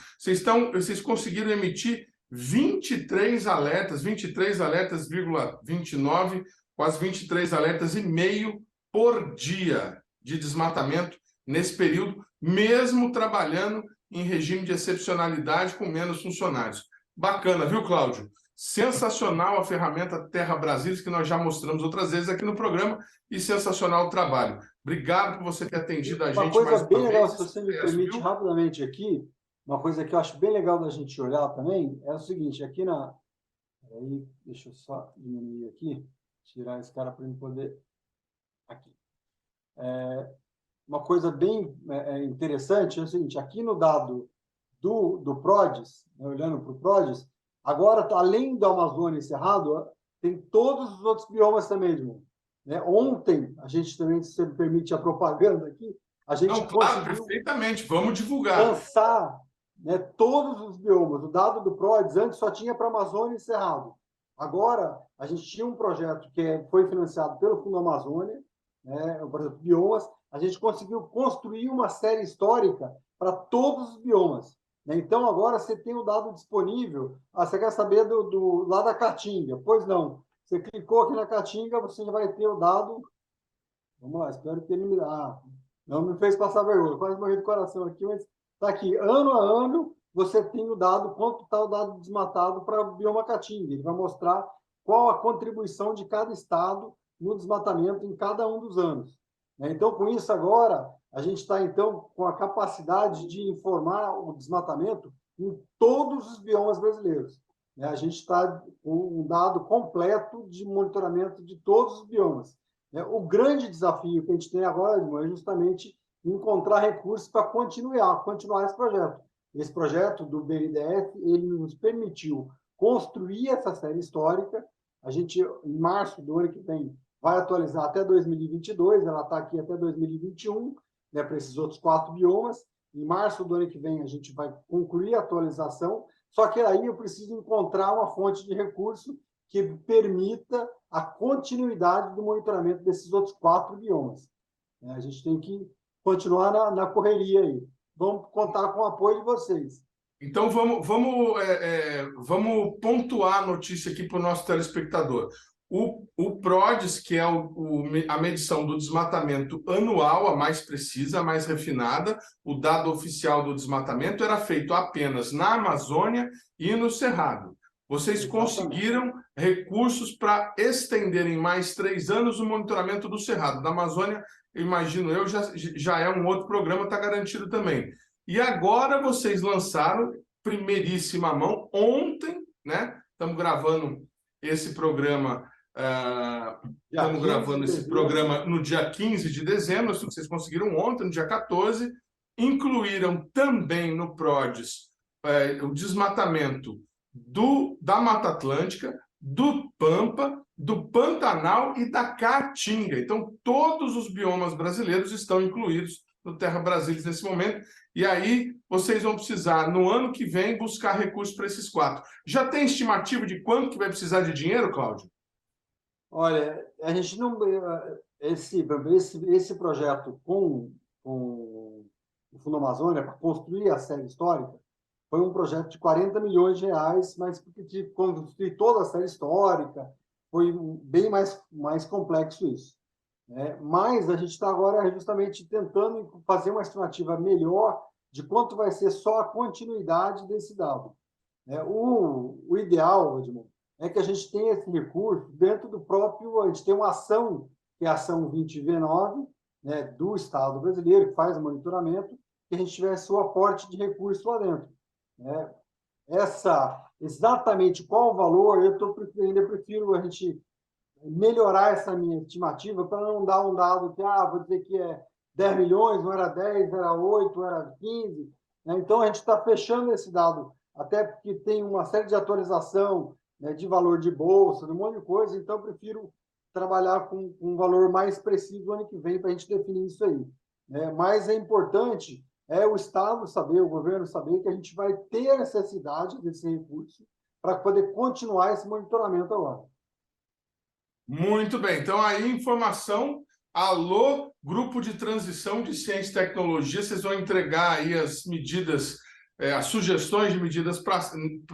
vocês conseguiram emitir 23 alertas, 29, quase 23 alertas e meio por dia de desmatamento nesse período, mesmo trabalhando em regime de excepcionalidade com menos funcionários. Bacana, viu, Cláudio? Sensacional a ferramenta Terra Brasilis, que nós já mostramos outras vezes aqui no programa, e sensacional o trabalho. Obrigado por você ter atendido a gente mais uma vez. Uma coisa bem legal, se você me permite rapidamente aqui, uma coisa que eu acho bem legal da gente olhar também, é o seguinte, aqui na... Aí, deixa eu só diminuir aqui, tirar esse cara para ele poder... Aqui. Uma coisa bem interessante é o seguinte, aqui no dado do PRODES, né, olhando para o PRODES, agora, além da Amazônia e Cerrado, tem todos os outros biomas também, Edmundo. Né? Ontem, a gente também, se você me permite a propaganda aqui, a gente conseguiu perfeitamente, vamos divulgar. Lançar, né, todos os biomas. O dado do PRODES antes só tinha para Amazônia e Cerrado. Agora, a gente tinha um projeto que foi financiado pelo Fundo Amazônia, né, o projeto Biomas. A gente conseguiu construir uma série histórica para todos os biomas. Então, agora você tem o dado disponível. Você quer saber lá da Caatinga? Pois não. Você clicou aqui na Caatinga, você já vai ter o dado. Vamos lá, espero que ele me... não me fez passar vergonha. Quase morri do coração aqui, mas está aqui. Ano a ano, você tem o dado, quanto está o dado desmatado para o bioma Caatinga. Ele vai mostrar qual a contribuição de cada estado no desmatamento em cada um dos anos. Então, com isso agora, a gente está, então, com a capacidade de informar o desmatamento em todos os biomas brasileiros. A gente está com um dado completo de monitoramento de todos os biomas. O grande desafio que a gente tem agora, é justamente encontrar recursos para continuar esse projeto. Esse projeto do BNDES, ele nos permitiu construir essa série histórica. A gente, em março do ano que vem, vai atualizar até 2022, ela está aqui até 2021, né, para esses outros 4 biomas. Em março do ano que vem, a gente vai concluir a atualização, só que aí eu preciso encontrar uma fonte de recurso que permita a continuidade do monitoramento desses outros 4 biomas. A gente tem que continuar na correria aí. Vamos contar com o apoio de vocês. Então, vamos pontuar a notícia aqui para o nosso telespectador. O PRODES, que é a medição do desmatamento anual, a mais precisa, a mais refinada, o dado oficial do desmatamento era feito apenas na Amazônia e no Cerrado. Vocês conseguiram recursos para estenderem mais 3 anos o monitoramento do Cerrado. Da Amazônia, imagino eu, já é um outro programa, está garantido também. E agora vocês lançaram, primeiríssima mão, ontem, né? Estamos gravando esse programa... estamos gravando esse programa no dia 15 de dezembro, isso que vocês conseguiram ontem, no dia 14, incluíram também no PRODES o desmatamento da Mata Atlântica, do Pampa, do Pantanal e da Caatinga. Então, todos os biomas brasileiros estão incluídos no Terra Brasilis nesse momento, e aí vocês vão precisar, no ano que vem, buscar recursos para esses 4. Já tem estimativa de quanto que vai precisar de dinheiro, Cláudio? Olha, a gente não... Esse projeto com o Fundo Amazônia, para construir a série histórica, foi um projeto de 40 milhões de reais, mas porque tive que construir toda a série histórica, foi bem mais complexo isso. Mas a gente está agora justamente tentando fazer uma estimativa melhor de quanto vai ser só a continuidade desse dado. O ideal, Edmundo, é que a gente tenha esse recurso dentro do próprio... A gente tem uma ação, que é a ação 20V9, né, do Estado brasileiro, que faz o monitoramento, que a gente tivesse o aporte de recursos lá dentro. Exatamente qual o valor, ainda prefiro a gente melhorar essa minha estimativa para não dar um dado que, vou dizer que é 10 milhões, não era 10, era 8, era 15. Então, a gente está fechando esse dado, até porque tem uma série de atualização, né, de valor de bolsa, de um monte de coisa, então eu prefiro trabalhar com um valor mais preciso no ano que vem para a gente definir isso aí. Mas é importante o Estado saber, o governo saber que a gente vai ter necessidade desse recurso para poder continuar esse monitoramento agora. Muito bem. Então, aí, informação. Alô, Grupo de Transição de Ciência e Tecnologia, vocês vão entregar aí as medidas, as sugestões de medidas para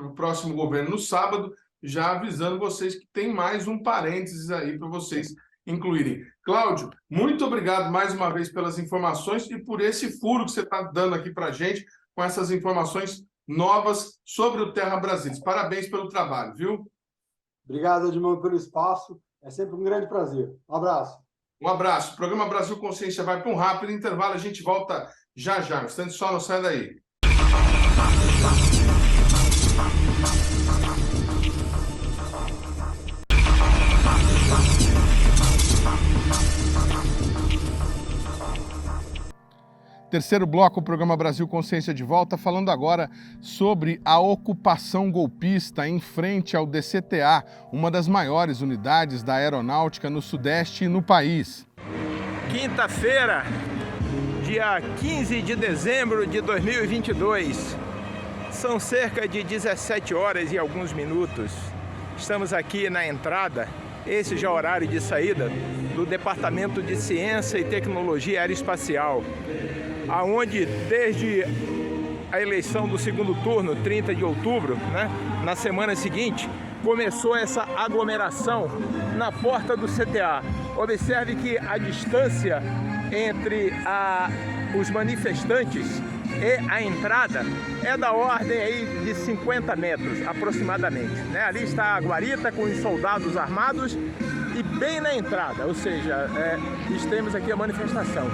o próximo governo no sábado, já avisando vocês que tem mais um parênteses aí para vocês incluírem. Cláudio, muito obrigado mais uma vez pelas informações e por esse furo que você está dando aqui para a gente com essas informações novas sobre o Terra Brasilis. Parabéns pelo trabalho, viu? Obrigado, Edmundo, pelo espaço. É sempre um grande prazer. Um abraço. Um abraço. O programa Brasil Consciência vai para um rápido intervalo. A gente volta já já. Um instante só, não sai daí. Terceiro bloco, o programa Brasil Consciência de volta, falando agora sobre a ocupação golpista em frente ao DCTA, uma das maiores unidades da aeronáutica no Sudeste e no país. Quinta-feira, dia 15 de dezembro de 2022. São cerca de 17 horas e alguns minutos. Estamos aqui na entrada, esse já é o horário de saída, do Departamento de Ciência e Tecnologia Aeroespacial, aonde desde a eleição do segundo turno, 30 de outubro, né, na semana seguinte, começou essa aglomeração na porta do CTA. Observe que a distância entre os manifestantes e a entrada é da ordem aí de 50 metros, aproximadamente. Né? Ali está a guarita com os soldados armados e bem na entrada, ou seja, temos aqui a manifestação.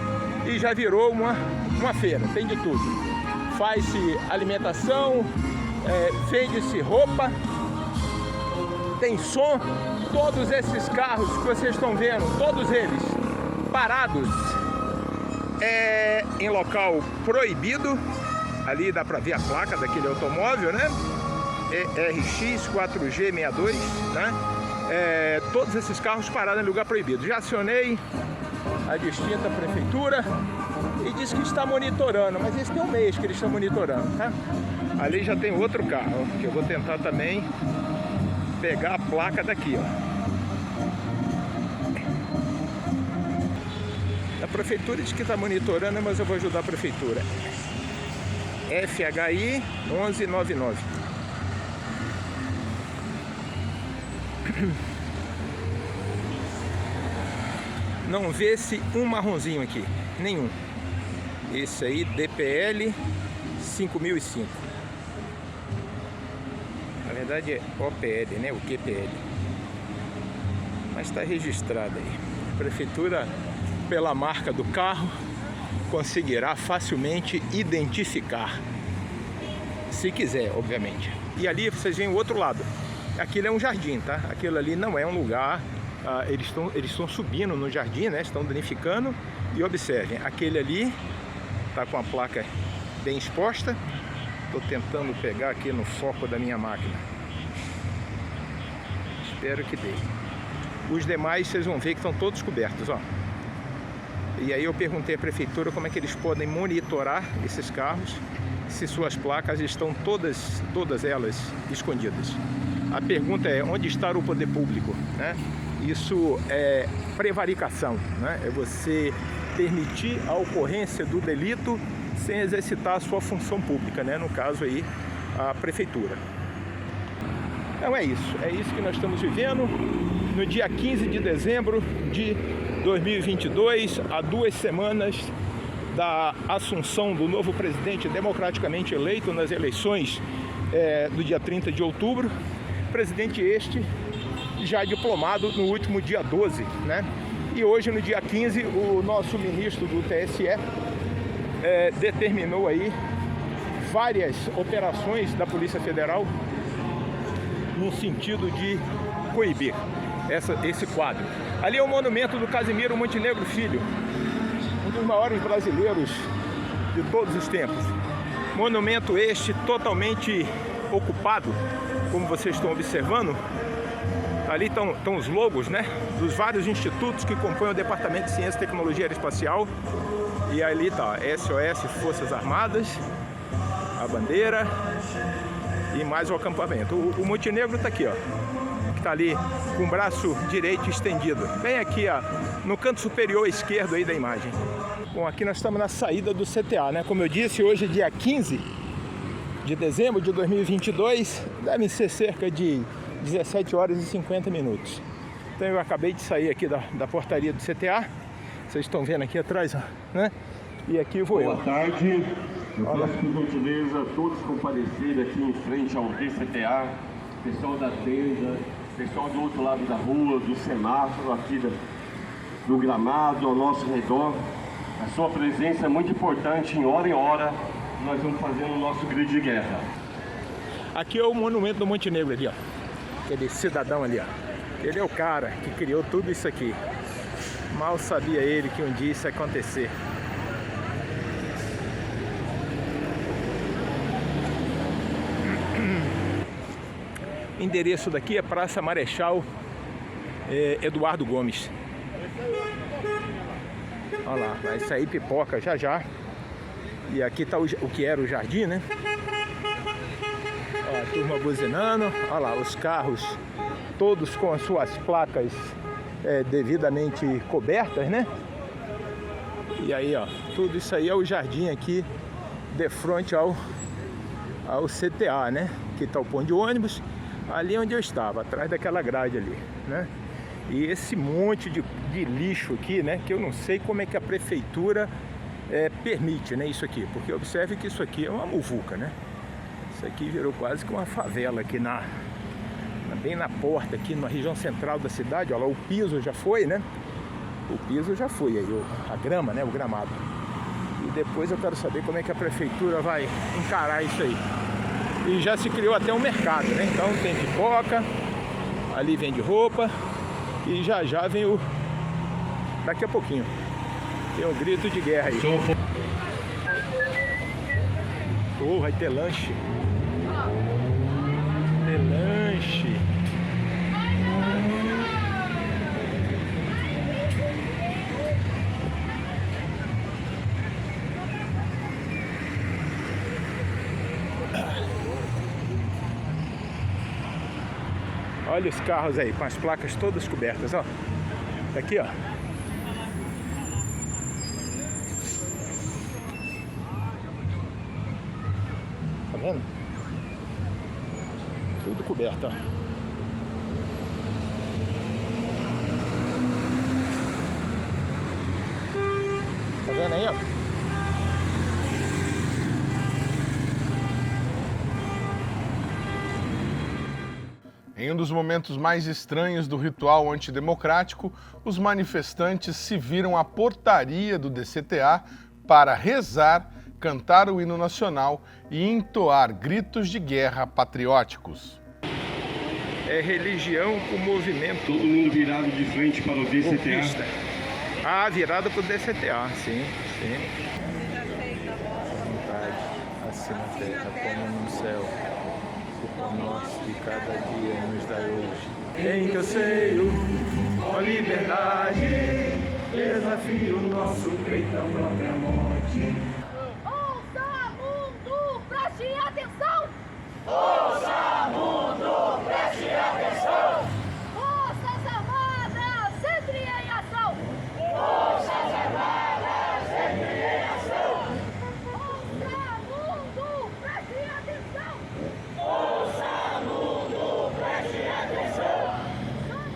E já virou uma feira, tem de tudo. Faz-se alimentação, vende-se roupa, tem som. Todos esses carros que vocês estão vendo, todos eles parados em local proibido. Ali dá para ver a placa daquele automóvel, né? RX 4G62, né? Todos esses carros parados em lugar proibido. Já acionei a distinta prefeitura e diz que está monitorando, mas esse tem um mês que eles estão monitorando, tá? Ali já tem outro carro, que eu vou tentar também pegar a placa daqui, ó. A prefeitura diz que está monitorando, mas eu vou ajudar a prefeitura. FHI 1199. não vê-se um marronzinho aqui, nenhum. Esse aí, DPL 5005. Na verdade é OPL, né? O QPL. Mas está registrado aí. A prefeitura, pela marca do carro, conseguirá facilmente identificar. Se quiser, obviamente. E ali vocês veem o outro lado. Aquilo é um jardim, tá? Aquilo ali não é um lugar. Eles estão subindo no jardim, né? Estão danificando. E observem, aquele ali tá com a placa bem exposta. Estou tentando pegar aqui no foco da minha máquina. Espero que dê. Os demais vocês vão ver que estão todos cobertos, ó. E aí eu perguntei à prefeitura como é que eles podem monitorar esses carros se suas placas estão todas elas escondidas. A pergunta é, onde está o poder público, né? Isso é prevaricação, né? É você permitir a ocorrência do delito sem exercitar a sua função pública, né? No caso aí, a prefeitura. Então é isso que nós estamos vivendo no dia 15 de dezembro de 2022, há 2 semanas da assunção do novo presidente democraticamente eleito nas eleições do dia 30 de outubro. Presidente este já diplomado no último dia 12, né? E hoje, no dia 15, o nosso ministro do TSE determinou aí várias operações da Polícia Federal no sentido de coibir esse quadro. Ali é o monumento do Casimiro Montenegro Filho, um dos maiores brasileiros de todos os tempos. Monumento este totalmente ocupado, como vocês estão observando. Ali estão os logos, né, dos vários institutos que compõem o Departamento de Ciência e Tecnologia Aeroespacial. E ali está SOS, Forças Armadas, a bandeira e mais o acampamento. O Montenegro está aqui, ó, que está ali com o braço direito estendido, bem aqui, ó, no canto superior esquerdo aí da imagem. Bom, aqui nós estamos na saída do CTA, né? Como eu disse, hoje é dia 15 de dezembro de 2022, devem ser cerca de 17 horas e 50 minutos. Então eu acabei de sair aqui da portaria do CTA, vocês estão vendo aqui atrás, ó, né? E aqui vou eu. Boa tarde, eu peço por gentileza todos comparecerem aqui em frente ao DCTA, pessoal da tenda, pessoal do outro lado da rua, do semáforo, aqui do gramado, ao nosso redor. A sua presença é muito importante, em hora, nós vamos fazendo o nosso grito de guerra. Aqui é o monumento do Montenegro ali, ó. Aquele cidadão ali, ó. Ele é o cara que criou tudo isso aqui. Mal sabia ele que um dia isso ia acontecer. O endereço daqui é Praça Marechal Eduardo Gomes. Olha lá, vai sair pipoca já. E aqui está o que era o jardim, né? Ó, a turma buzinando. Olha lá, os carros todos com as suas placas devidamente cobertas, né? E aí, ó, tudo isso aí é o jardim aqui de frente ao CTA, né? Que está o ponto de ônibus, ali onde eu estava, atrás daquela grade ali, né? E esse monte de lixo aqui, né? Que eu não sei como é que a prefeitura permite, né? Isso aqui, porque observe que isso aqui é uma muvuca, né? Isso aqui virou quase que uma favela aqui bem na porta, aqui na região central da cidade. Olha lá, o piso já foi, né? O piso já foi aí, a grama, né? O gramado. E depois eu quero saber como é que a prefeitura vai encarar isso aí. E já se criou até um mercado, né? Então tem pipoca, ali vende roupa e já vem daqui a pouquinho tem um grito de guerra aí. Oh, vai ter lanche. Tem lanche. Olha os carros aí, com as placas todas cobertas, ó. Aqui, ó. Tá vendo? Tudo coberto, ó. vendo aí, ó. Em um dos momentos mais estranhos do ritual antidemocrático, os manifestantes se viram à portaria do DCTA para rezar, cantar o hino nacional e entoar gritos de guerra patrióticos. É religião com movimento. Todo mundo virado de frente para o DCTA. Golpista. Ah, virado para o DCTA, sim. Vontade, assim na terra como no céu. O pão nosso de cada dia nos dai hoje. Em teu seio, ó liberdade, desafio nosso peito à própria morte. Ouça, mundo, preste atenção! Ouça, mundo, preste atenção! Forças Armadas, entre em ação! Forças Armadas, entre em ação! Ouça, mundo, preste atenção! Ouça, mundo, preste atenção!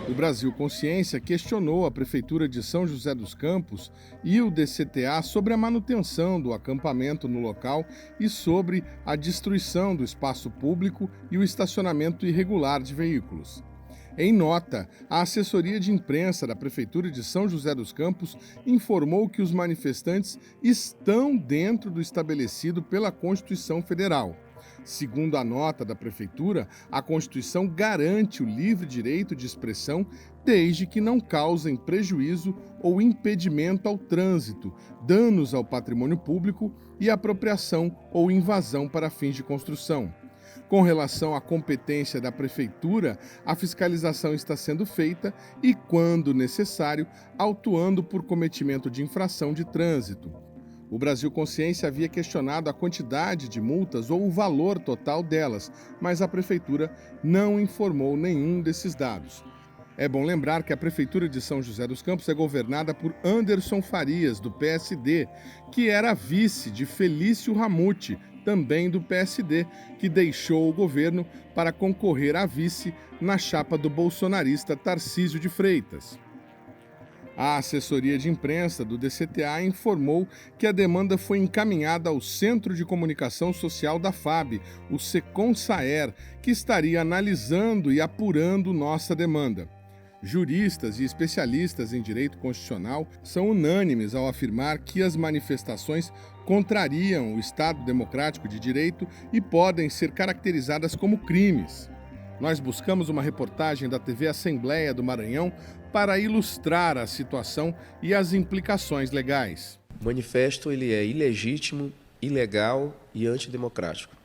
O Brasil Consciência questionou a Prefeitura de São José dos Campos e o DCTA sobre a manutenção do acampamento no local e sobre a destruição do espaço público e o estacionamento irregular de veículos. Em nota, a assessoria de imprensa da Prefeitura de São José dos Campos informou que os manifestantes estão dentro do estabelecido pela Constituição Federal. Segundo a nota da Prefeitura, a Constituição garante o livre direito de expressão desde que não causem prejuízo ou impedimento ao trânsito, danos ao patrimônio público e apropriação ou invasão para fins de construção. Com relação à competência da Prefeitura, a fiscalização está sendo feita e, quando necessário, autuando por cometimento de infração de trânsito. O Brasil Consciência havia questionado a quantidade de multas ou o valor total delas, mas a Prefeitura não informou nenhum desses dados. É bom lembrar que a Prefeitura de São José dos Campos é governada por Anderson Farias, do PSD, que era vice de Felício Ramute, também do PSD, que deixou o governo para concorrer a vice na chapa do bolsonarista Tarcísio de Freitas. A assessoria de imprensa do DCTA informou que a demanda foi encaminhada ao Centro de Comunicação Social da FAB, o Secom-Saer, que estaria analisando e apurando nossa demanda. Juristas e especialistas em direito constitucional são unânimes ao afirmar que as manifestações contrariam o Estado Democrático de Direito e podem ser caracterizadas como crimes. Nós buscamos uma reportagem da TV Assembleia do Maranhão para ilustrar a situação e as implicações legais. O manifesto ele é ilegítimo, ilegal e antidemocrático.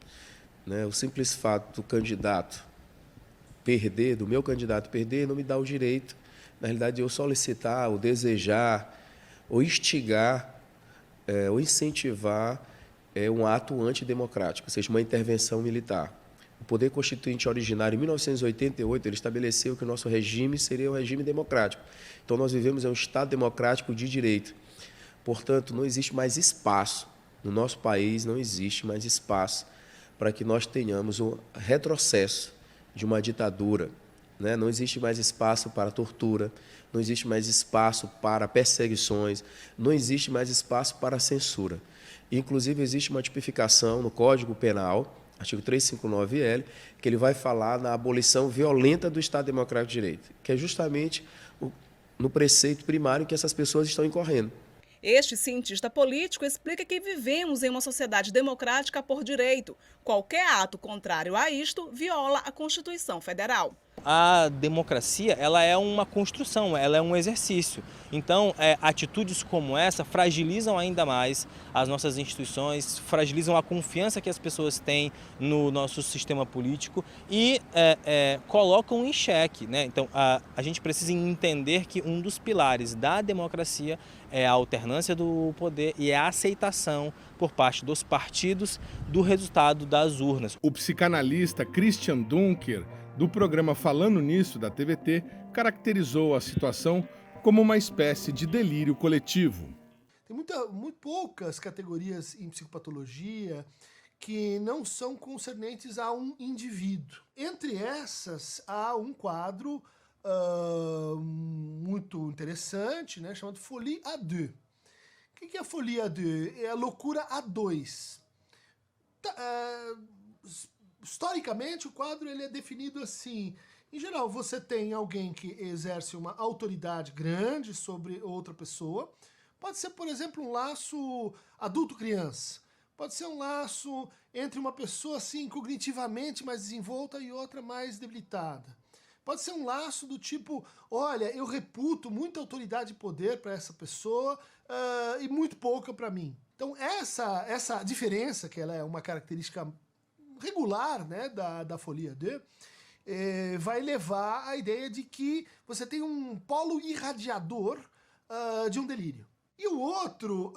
O simples fato do candidato perder, do meu candidato perder, não me dá o direito, na realidade, de eu solicitar, ou desejar, ou instigar, ou incentivar um ato antidemocrático, ou seja, uma intervenção militar. O Poder Constituinte originário, em 1988, ele estabeleceu que o nosso regime seria um regime democrático. Então, nós vivemos em um Estado democrático de direito. Portanto, não existe mais espaço, no nosso país não existe mais espaço para que nós tenhamos um retrocesso de uma ditadura. Não existe mais espaço para tortura, não existe mais espaço para perseguições, não existe mais espaço para censura. Inclusive, existe uma tipificação no Código Penal, artigo 359-L, que ele vai falar na abolição violenta do Estado Democrático de Direito, que é justamente no preceito primário que essas pessoas estão incorrendo. Este cientista político explica que vivemos em uma sociedade democrática por direito. Qualquer ato contrário a isto viola a Constituição Federal. A democracia ela é uma construção, ela é um exercício. Então, atitudes como essa fragilizam ainda mais as nossas instituições, fragilizam a confiança que as pessoas têm no nosso sistema político e colocam em xeque. Então, a gente precisa entender que um dos pilares da democracia é a alternância do poder e a aceitação por parte dos partidos do resultado das urnas. O psicanalista Christian Dunker, do programa Falando Nisso, da TVT, caracterizou a situação como uma espécie de delírio coletivo. Tem muito poucas categorias em psicopatologia que não são concernentes a um indivíduo. Entre essas, há um quadro muito interessante, chamado folie à deux, que é a folie à deux? É a loucura a dois. Historicamente, o quadro ele é definido assim. Em geral, você tem alguém que exerce uma autoridade grande sobre outra pessoa. Pode ser, por exemplo, um laço adulto-criança. Pode ser um laço entre uma pessoa assim, cognitivamente mais desenvolta e outra mais debilitada. Pode ser um laço do tipo, olha, eu reputo muita autoridade e poder para essa pessoa e muito pouca para mim. Então essa diferença, que ela é uma característica regular, né, da folie à deux, vai levar à ideia de que você tem um polo irradiador de um delírio. E o outro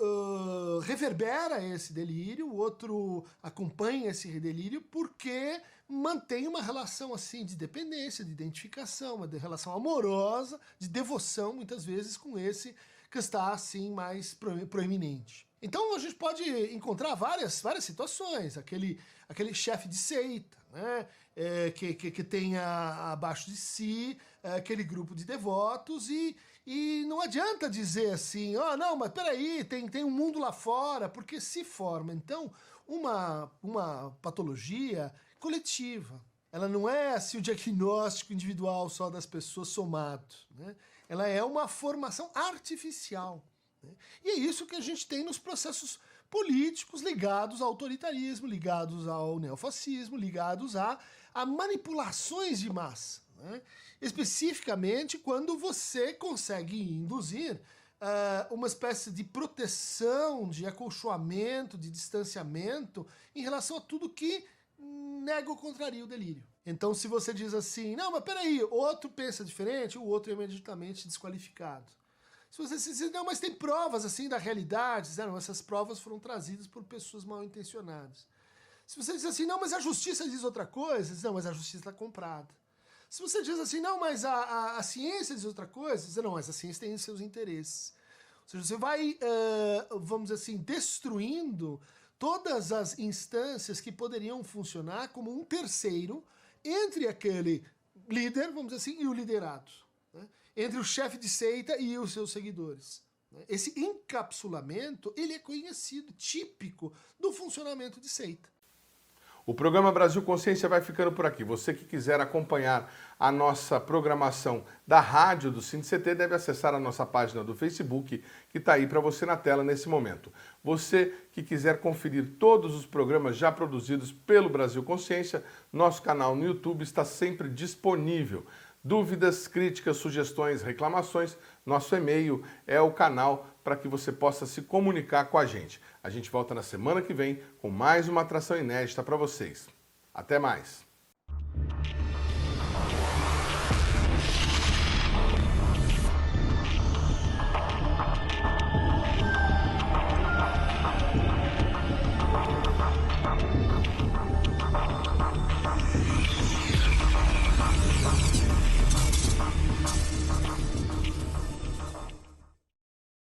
reverbera esse delírio, o outro acompanha esse delírio porque mantém uma relação assim de dependência, de identificação, uma relação amorosa, de devoção muitas vezes com esse que está assim mais proeminente. Então a gente pode encontrar várias situações, aquele chefe de seita, né, que tem abaixo de si aquele grupo de devotos e não adianta dizer assim, não, mas peraí, tem um mundo lá fora, porque se forma então uma patologia coletiva. Ela não é assim o diagnóstico individual só das pessoas somado, né? Ela é uma formação artificial. E é isso que a gente tem nos processos políticos ligados ao autoritarismo, ligados ao neofascismo, ligados a manipulações de massa, né? Especificamente quando você consegue induzir uma espécie de proteção, de acolchoamento, de distanciamento em relação a tudo que nega ou contraria o delírio. Então, se você diz assim, não, mas peraí, outro pensa diferente, o outro é imediatamente desqualificado. Se você diz, não, mas tem provas assim da realidade, não, essas provas foram trazidas por pessoas mal intencionadas. Se você diz assim, não, mas a justiça diz outra coisa, não, mas a justiça está comprada. Se você diz assim, não, mas a ciência diz outra coisa, não, mas a ciência tem os seus interesses. Ou seja, você vai, vamos dizer assim, destruindo todas as instâncias que poderiam funcionar como um terceiro entre aquele líder, vamos dizer assim, e o liderado, né? Entre o chefe de seita e os seus seguidores. Esse encapsulamento, ele é conhecido, típico do funcionamento de seita. O programa Brasil Consciência vai ficando por aqui. Você que quiser acompanhar a nossa programação da rádio do SINDCT deve acessar a nossa página do Facebook, que está aí para você na tela nesse momento. Você que quiser conferir todos os programas já produzidos pelo Brasil Consciência, nosso canal no YouTube está sempre disponível. Dúvidas, críticas, sugestões, reclamações, nosso e-mail é o canal para que você possa se comunicar com a gente. A gente volta na semana que vem com mais uma atração inédita para vocês. Até mais!